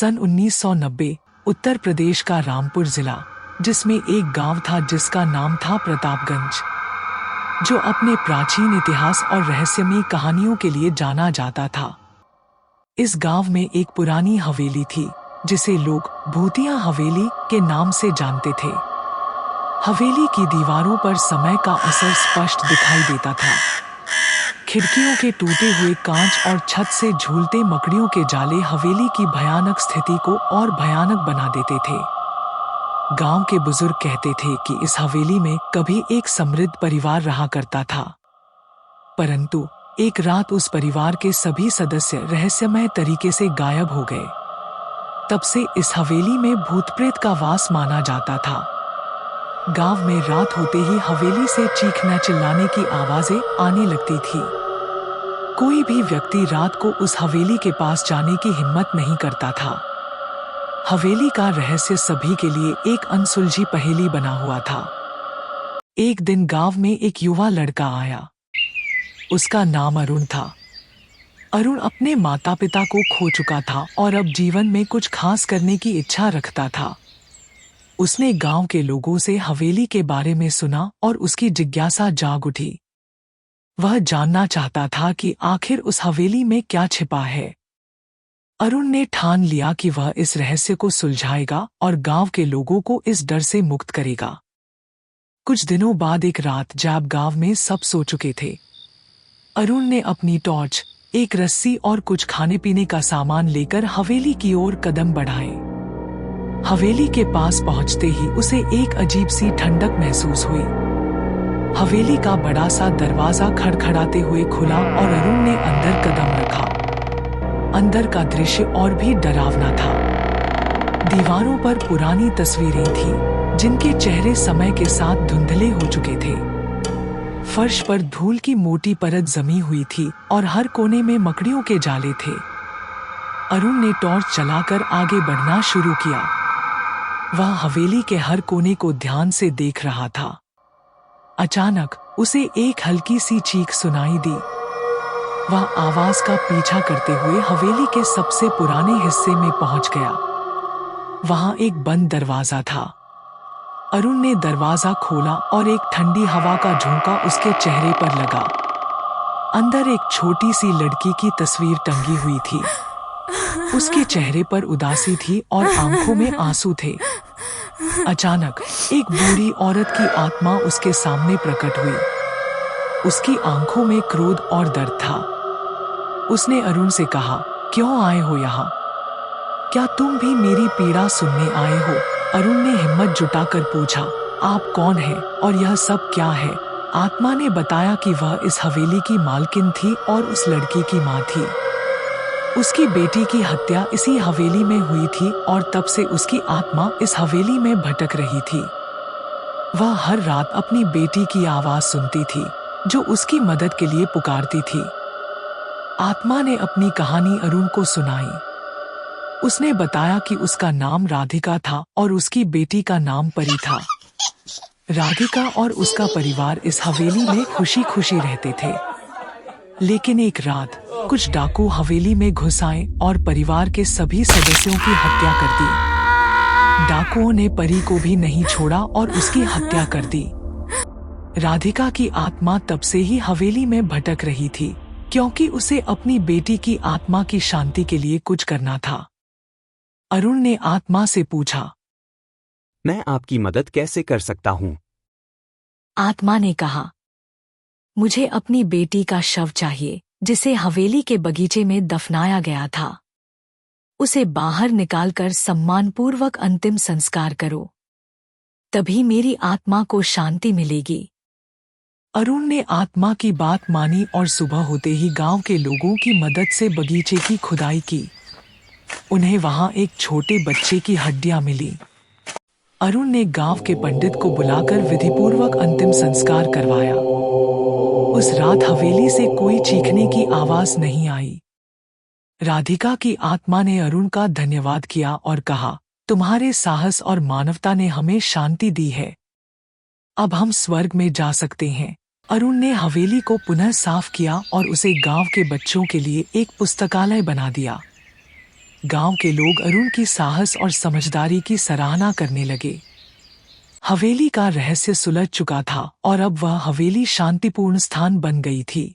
सन 1990 उत्तर प्रदेश का रामपुर जिला, जिसमें एक गांव था जिसका नाम था प्रतापगंज, जो अपने प्राचीन इतिहास और रहस्यमयी कहानियों के लिए जाना जाता था। इस गांव में एक पुरानी हवेली थी जिसे लोग भूतिया हवेली के नाम से जानते थे। हवेली की दीवारों पर समय का असर स्पष्ट दिखाई देता था। खिड़कियों के टूटे हुए कांच और छत से झूलते मकड़ियों के जाले हवेली की भयानक स्थिति को और भयानक बना देते थे। गांव के बुजुर्ग कहते थे कि इस हवेली में कभी एक समृद्ध परिवार रहा करता था, परंतु एक रात उस परिवार के सभी सदस्य रहस्यमय तरीके से गायब हो गए। तब से इस हवेली में भूत प्रेत का वास माना जाता था। गांव में रात होते ही हवेली से चीखना चिल्लाने की आवाजें आने लगती थी। कोई भी व्यक्ति रात को उस हवेली के पास जाने की हिम्मत नहीं करता था। हवेली का रहस्य सभी के लिए एक अनसुलझी पहेली बना हुआ था। एक दिन गांव में एक युवा लड़का आया। उसका नाम अरुण था। अरुण अपने माता पिता को खो चुका था और अब जीवन में कुछ खास करने की इच्छा रखता था। उसने गांव के लोगों से हवेली के बारे में सुना और उसकी जिज्ञासा जाग उठी। वह जानना चाहता था कि आखिर उस हवेली में क्या छिपा है। अरुण ने ठान लिया कि वह इस रहस्य को सुलझाएगा और गांव के लोगों को इस डर से मुक्त करेगा। कुछ दिनों बाद एक रात जब गांव में सब सो चुके थे, अरुण ने अपनी टॉर्च, एक रस्सी और कुछ खाने पीने का सामान लेकर हवेली की ओर कदम बढ़ाए। हवेली के पास पहुंचते ही उसे एक अजीब सी ठंडक महसूस हुई। हवेली का बड़ा सा दरवाजा खड़खड़ाते हुए खुला और अरुण ने अंदर कदम रखा। अंदर का दृश्य और भी डरावना था। दीवारों पर पुरानी तस्वीरें थीं, जिनके चेहरे समय के साथ धुंधले हो चुके थे। फर्श पर धूल की मोटी परत जमी हुई थी और हर कोने में मकड़ियों के जाले थे। अरुण ने टॉर्च जलाकर आगे बढ़ना शुरू किया। वह हवेली के हर कोने को ध्यान से देख रहा था। अचानक उसे एक हल्की सी चीख सुनाई दी। वह आवाज का पीछा करते हुए हवेली के सबसे पुराने हिस्से में पहुंच गया। वहां एक बंद दरवाजा था। अरुण ने दरवाजा खोला और एक ठंडी हवा का झोंका उसके चेहरे पर लगा। अंदर एक छोटी सी लड़की की तस्वीर टंगी हुई थी। उसके चेहरे पर उदासी थी और आंखों में आंसू थे। अचानक एक बूढ़ी औरत की आत्मा उसके सामने प्रकट हुई। उसकी आंखों में क्रोध और दर्द था। उसने अरुण से कहा, क्यों आए हो यहाँ? क्या तुम भी मेरी पीड़ा सुनने आए हो? अरुण ने हिम्मत जुटाकर पूछा, आप कौन हैं और यह सब क्या है? आत्मा ने बताया कि वह इस हवेली की मालकिन थी और उस लड़की की माँ थी। उसकी बेटी की हत्या इसी हवेली में हुई थी और तब से उसकी आत्मा इस हवेली में भटक रही थी। वह हर रात अपनी बेटी की आवाज सुनती थी, जो उसकी मदद के लिए पुकारती थी। आत्मा ने अपनी कहानी अरुण को सुनाई। उसने बताया कि उसका नाम राधिका था और उसकी बेटी का नाम परी था। राधिका और उसका परिवार इस हवेली में खुशी खुशी रहते थे। लेकिन एक रात कुछ डाकू हवेली में घुस आए और परिवार के सभी सदस्यों की हत्या कर दी। डाकुओं ने परी को भी नहीं छोड़ा और उसकी हत्या कर दी। राधिका की आत्मा तब से ही हवेली में भटक रही थी, क्योंकि उसे अपनी बेटी की आत्मा की शांति के लिए कुछ करना था। अरुण ने आत्मा से पूछा, मैं आपकी मदद कैसे कर सकता हूँ? आत्मा ने कहा, मुझे अपनी बेटी का शव चाहिए, जिसे हवेली के बगीचे में दफनाया गया था। उसे बाहर निकालकर सम्मानपूर्वक अंतिम संस्कार करो, तभी मेरी आत्मा को शांति मिलेगी। अरुण ने आत्मा की बात मानी और सुबह होते ही गांव के लोगों की मदद से बगीचे की खुदाई की। उन्हें वहां एक छोटे बच्चे की हड्डियां मिली। अरुण ने गांव के पंडित को बुलाकर विधिपूर्वक अंतिम संस्कार करवाया। उस रात हवेली से कोई चीखने की आवाज नहीं आई। राधिका की आत्मा ने अरुण का धन्यवाद किया और कहा, तुम्हारे साहस और मानवता ने हमें शांति दी है। अब हम स्वर्ग में जा सकते हैं। अरुण ने हवेली को पुनः साफ किया और उसे गांव के बच्चों के लिए एक पुस्तकालय बना दिया। गांव के लोग अरुण की साहस और समझदारी की सराहना करने लगे। हवेली का रहस्य सुलझ चुका था और अब वह हवेली शांतिपूर्ण स्थान बन गई थी।